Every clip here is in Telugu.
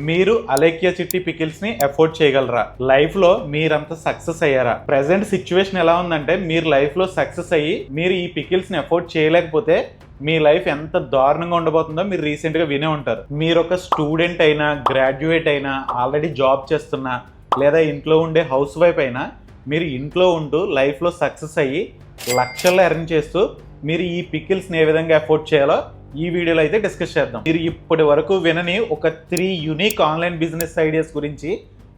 మీరు అలేఖ్య చిట్టి పికిల్స్ ని అఫోర్డ్ చేయగలరా? లైఫ్ లో మీరంతా సక్సెస్ అయ్యారా? ప్రెసెంట్ సిచ్యువేషన్ ఎలా ఉందంటే మీరు లైఫ్ లో సక్సెస్ అయ్యి మీరు ఈ పికిల్స్ ని అఫోర్డ్ చేయలేకపోతే మీ లైఫ్ ఎంత దారుణంగా ఉండబోతుందో మీరు రీసెంట్ గా వినే ఉంటారు. మీరు ఒక స్టూడెంట్ అయినా, గ్రాడ్యుయేట్ అయినా, ఆల్రెడీ జాబ్ చేస్తున్నా, లేదా ఇంట్లో ఉండే హౌస్ వైఫ్ అయినా, మీరు ఇంట్లో ఉంటూ లైఫ్ లో సక్సెస్ అయ్యి లక్షల్లో ఎర్న్ చేస్తూ మీరు ఈ పికిల్స్ ని ఏ విధంగా అఫోర్డ్ చేయాలో ఈ వీడియోలో అయితే డిస్కస్ చేద్దాం. మీరు ఇప్పటి వరకు వినని ఒక 3 యూనిక్ ఆన్లైన్ బిజినెస్ ఐడియాస్ గురించి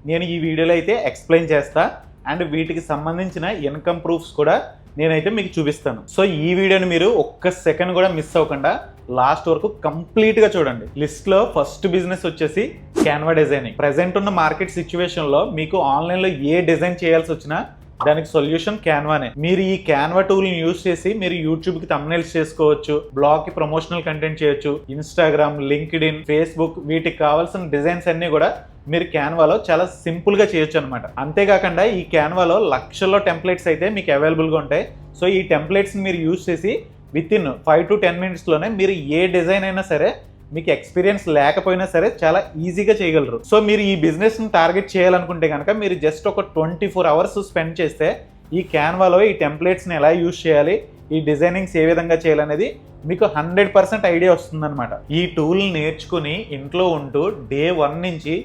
నేను ఈ వీడియోలో అయితే ఎక్స్ప్లెయిన్ చేస్తా. అండ్ వీటికి సంబంధించిన ఇన్కమ్ ప్రూఫ్స్ కూడా నేనైతే మీకు చూపిస్తాను. సో ఈ వీడియోని మీరు ఒక్క సెకండ్ కూడా మిస్ అవ్వకుండా లాస్ట్ వరకు కంప్లీట్గా చూడండి. లిస్ట్లో ఫస్ట్ బిజినెస్ వచ్చేసి క్యాన్వా డిజైనింగ్. ప్రెసెంట్ ఉన్న మార్కెట్ సిచ్యువేషన్లో మీకు ఆన్లైన్లో ఏ డిజైన్ చేయాల్సి వచ్చినా దానికి సొల్యూషన్ క్యాన్వానే. మీరు ఈ క్యాన్వా టూల్ని యూజ్ చేసి మీరు యూట్యూబ్కి థంబ్నెయిల్స్ చేసుకోవచ్చు, బ్లాగ్కి ప్రమోషనల్ కంటెంట్ చేయొచ్చు, ఇన్స్టాగ్రామ్, లింక్డ్ఇన్, ఫేస్బుక్, వీటికి కావాల్సిన డిజైన్స్ అన్నీ కూడా మీరు క్యాన్వాలో చాలా సింపుల్గా చేయొచ్చు అనమాట. అంతేకాకుండా ఈ క్యాన్వాలో లక్షల్లో టెంప్లెట్స్ అయితే మీకు అవైలబుల్గా ఉంటాయి. సో ఈ టెంప్లెట్స్ని మీరు యూజ్ చేసి విత్ ఇన్ 5 to 10 minutesలోనే మీరు ఏ డిజైన్ అయినా సరే, మీకు ఎక్స్పీరియన్స్ లేకపోయినా సరే చాలా ఈజీగా చేయగలరు. సో మీరు ఈ బిజినెస్ని టార్గెట్ చేయాలనుకుంటే కనుక మీరు జస్ట్ ఒక 24 hours స్పెండ్ చేస్తే ఈ క్యాన్వాలో ఈ టెంప్లెట్స్ని ఎలా యూజ్ చేయాలి, ఈ డిజైనింగ్స్ ఏ విధంగా చేయాలనేది మీకు 100% ఐడియా వస్తుందన్నమాట. ఈ టూల్ నేర్చుకుని ఇంట్లో ఉంటూ డే 1 నుంచి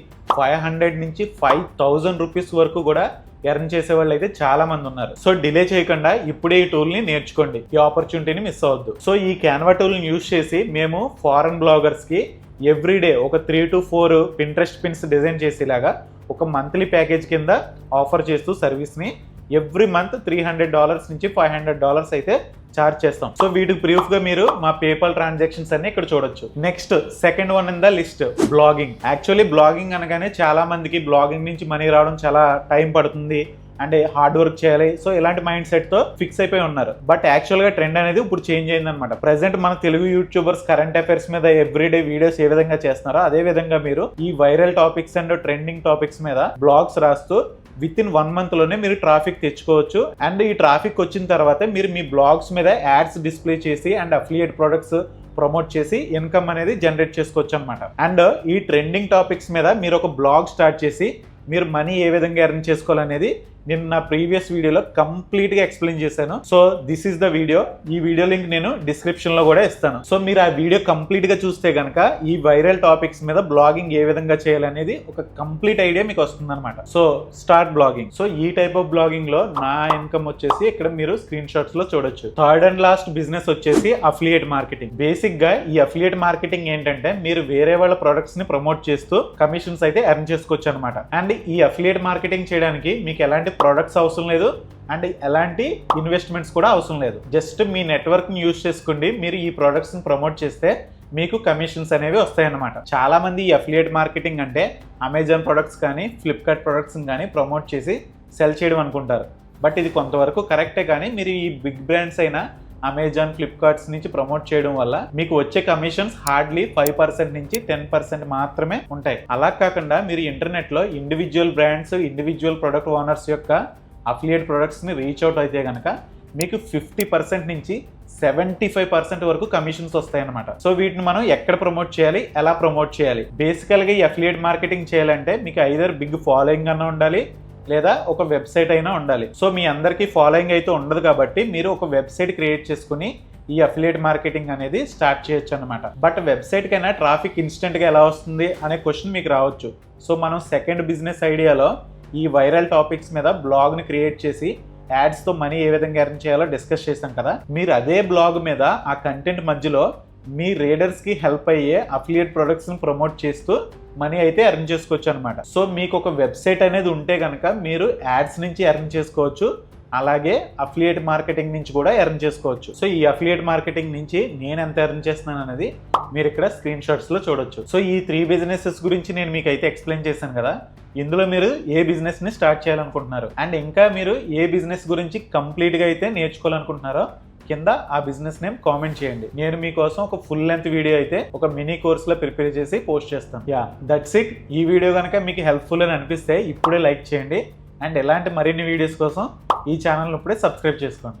500 నుంచి 5000 రూపీస్ వరకు కూడా ఎర్న్ చేసే వాళ్ళు అయితే చాలా మంది ఉన్నారు. సో డిలే చేయకుండా ఇప్పుడే ఈ టూల్ ని నేర్చుకోండి, ఈ ఆపర్చునిటీని మిస్ అవ్వద్దు. సో ఈ క్యాన్వా టూల్ ని యూజ్ చేసి మేము ఫారెన్ బ్లాగర్స్ కి ఎవ్రీడే ఒక 3 to 4 పింట్రెస్ట్ పిన్స్ డిజైన్ చేసేలాగా ఒక మంత్లీ ప్యాకేజ్ కింద ఆఫర్ చేస్తూ సర్వీస్ ని ఎవ్రీ మంత్ $300 నుంచి $500 అయితే చార్జ్ చేస్తాం. సో వీటికి ప్రూఫ్ గా మీరు మా పేపాల్ ట్రాన్సాక్షన్స్ అన్ని ఇక్కడ చూడొచ్చు. Next second one in the list, blogging. Actually blogging అనగానే చాలా మందికి బ్లాగింగ్ నుంచి మనీ రావడం చాలా టైం పడుతుంది అంటే హార్డ్ వర్క్ చేయాలి, సో ఇలాంటి మైండ్ సెట్ తో ఫిక్స్ అయిపోయి ఉన్నారు. బట్ యాక్చువల్ గా ట్రెండ్ అనేది ఇప్పుడు చేంజ్ అయింది అనమాట. ప్రెసెంట్ మన తెలుగు యూట్యూబర్స్ కరెంట్ అఫైర్స్ మీద ఎవ్రీడే వీడియోస్ ఏ విధంగా చేస్తున్నారో అదే విధంగా మీరు ఈ viral topics and trending topics మీద బ్లాగ్స్ రాస్తూ విత్ ఇన్ 1 month లోనే మీరు ట్రాఫిక్ తెచ్చుకోవచ్చు. అండ్ ఈ ట్రాఫిక్ వచ్చిన తర్వాత మీరు మీ బ్లాగ్స్ మీద యాడ్స్ డిస్ప్లే చేసి అండ్ అఫిలియేట్ ప్రొడక్ట్స్ ప్రమోట్ చేసి ఇన్కమ్ అనేది జనరేట్ చేసుకోవచ్చు అనమాట. అండ్ ఈ ట్రెండింగ్ టాపిక్స్ మీద మీరు ఒక బ్లాగ్ స్టార్ట్ చేసి మీరు మనీ ఏ విధంగా ఎర్న్ చేసుకోవాలనేది నేను నా ప్రీవియస్ వీడియోలో కంప్లీట్గా ఎక్స్ప్లెయిన్ చేశాను. So this is the video. ఈ వీడియో లింక్ నేను డిస్క్రిప్షన్లో కూడా ఇస్తాను. సో మీరు ఆ వీడియో కంప్లీట్గా చూస్తే కనుక ఈ వైరల్ టాపిక్స్ మీద బ్లాగింగ్ ఏ విధంగా చేయాలనేది ఒక కంప్లీట్ ఐడియా మీకు వస్తుంది అనమాట. So start blogging. సో ఈ టైప్ ఆఫ్ బ్లాగింగ్ లో నా ఇన్కమ్ వచ్చేసి ఇక్కడ మీరు స్క్రీన్ షాట్స్ లో చూడొచ్చు. థర్డ్ అండ్ లాస్ట్ బిజినెస్ వచ్చేసి అఫిలియేట్ మార్కెటింగ్. బేసిక్ గా ఈ అఫిలియేట్ మార్కెటింగ్ ఏంటంటే మీరు వేరే వాళ్ళ ప్రొడక్ట్స్ ని ప్రమోట్ చేస్తూ కమిషన్స్ అయితే ఎర్న్ చేసుకోవచ్చు అనమాట. అండ్ ఈ అఫిలియేట్ మార్కెటింగ్ చేయడానికి మీకు ఎలాంటి ప్రొడక్ట్స్ అవసరం లేదు అండ్ ఎలాంటి ఇన్వెస్ట్మెంట్స్ కూడా అవసరం లేదు. జస్ట్ మీ నెట్వర్క్ ని యూజ్ చేసుకోండి. మీరు ఈ ప్రొడక్ట్స్ ని ప్రమోట్ చేస్తే మీకు కమిషన్స్ అనేవి వస్తాయన్నమాట. చాలా మంది ఈ అఫిలియేట్ మార్కెటింగ్ అంటే అమెజాన్ ప్రొడక్ట్స్ కానీ, ఫ్లిప్కార్ట్ ప్రొడక్ట్స్ కానీ ప్రమోట్ చేసి సెల్ చేయడం అనుకుంటారు. బట్ ఇది కొంతవరకు కరెక్టే, కానీ మీరు ఈ బిగ్ బ్రాండ్స్ అయినా అమెజాన్, ఫ్లిప్కార్ట్స్ నుంచి ప్రమోట్ చేయడం వల్ల మీకు వచ్చే కమిషన్స్ హార్డ్లీ 5% నుంచి 10% మాత్రమే ఉంటాయి. అలా కాకుండా మీరు ఇంటర్నెట్ లో individual brands, individual product owners యొక్క అఫిలియేట్ ప్రొడక్ట్స్ ని రీచ్ అవుట్ అయితే కనుక మీకు 50% నుంచి 75% వరకు కమిషన్స్ వస్తాయన్నమాట. సో వీటిని మనం ఎక్కడ ప్రమోట్ చేయాలి, ఎలా ప్రమోట్ చేయాలి? బేసికల్ గా ఈ అఫిలియేట్ మార్కెటింగ్ చేయాలంటే మీకు ఐదర్ బిగ్ ఫాలోయింగ్ అన్న ఉండాలి లేదా ఒక వెబ్సైట్ అయినా ఉండాలి. సో మీ అందరికీ ఫాలోయింగ్ అయితే ఉండదు కాబట్టి మీరు ఒక వెబ్సైట్ క్రియేట్ చేసుకుని ఈ అఫిలియేట్ మార్కెటింగ్ అనేది స్టార్ట్ చేయొచ్చు అనమాట. బట్ వెబ్సైట్ కైనా ట్రాఫిక్ ఇన్స్టెంట్ గా ఎలా వస్తుంది అనే క్వశ్చన్ మీకు రావచ్చు. సో మనం సెకండ్ బిజినెస్ ఐడియాలో ఈ వైరల్ టాపిక్స్ మీద బ్లాగ్ ని క్రియేట్ చేసి యాడ్స్ తో మనీ ఏ విధంగా ఎర్న్ చేయాలో డిస్కస్ చేశాం కదా. మీరు అదే బ్లాగ్ మీద ఆ కంటెంట్ మధ్యలో మీ రీడర్స్ కి హెల్ప్ అయ్యే అఫిలియేట్ ప్రొడక్ట్స్ ని ప్రమోట్ చేస్తూ మనీ అయితే ఎర్న్ చేసుకోవచ్చు అనమాట. సో మీకు ఒక వెబ్సైట్ అనేది ఉంటే కనుక మీరు యాడ్స్ నుంచి ఎర్న్ చేసుకోవచ్చు, అలాగే అఫిలియేట్ మార్కెటింగ్ నుంచి కూడా ఎర్న్ చేసుకోవచ్చు. సో ఈ అఫిలియేట్ మార్కెటింగ్ నుంచి నేను ఎంత ఎర్న్ చేస్తున్నాను అనేది మీరు ఇక్కడ స్క్రీన్ షాట్స్ లో చూడొచ్చు. సో ఈ 3 బిజినెసెస్ గురించి నేను మీకు అయితే ఎక్స్ప్లెయిన్ చేశాను కదా. ఇందులో మీరు ఏ బిజినెస్ ని స్టార్ట్ చేయాలనుకుంటున్నారు అండ్ ఇంకా మీరు ఏ బిజినెస్ గురించి కంప్లీట్ గా అయితే నేర్చుకోవాలనుకుంటున్నారో కింద ఆ బిజినెస్ నేమ్ కామెంట్ చేయండి. నేను మీకోసం ఒక ఫుల్ లెంత్ వీడియో అయితే ఒక మినీ కోర్స్ లో ప్రిపేర్ చేసి పోస్ట్ చేస్తాను. That's it. ఈ వీడియో కనుక మీకు హెల్ప్ఫుల్ అని అనిపిస్తే ఇప్పుడే లైక్ చేయండి అండ్ ఇలాంటి మరిన్ని వీడియోస్ కోసం ఈ ఛానల్ ఇప్పుడే సబ్స్క్రైబ్ చేసుకోండి.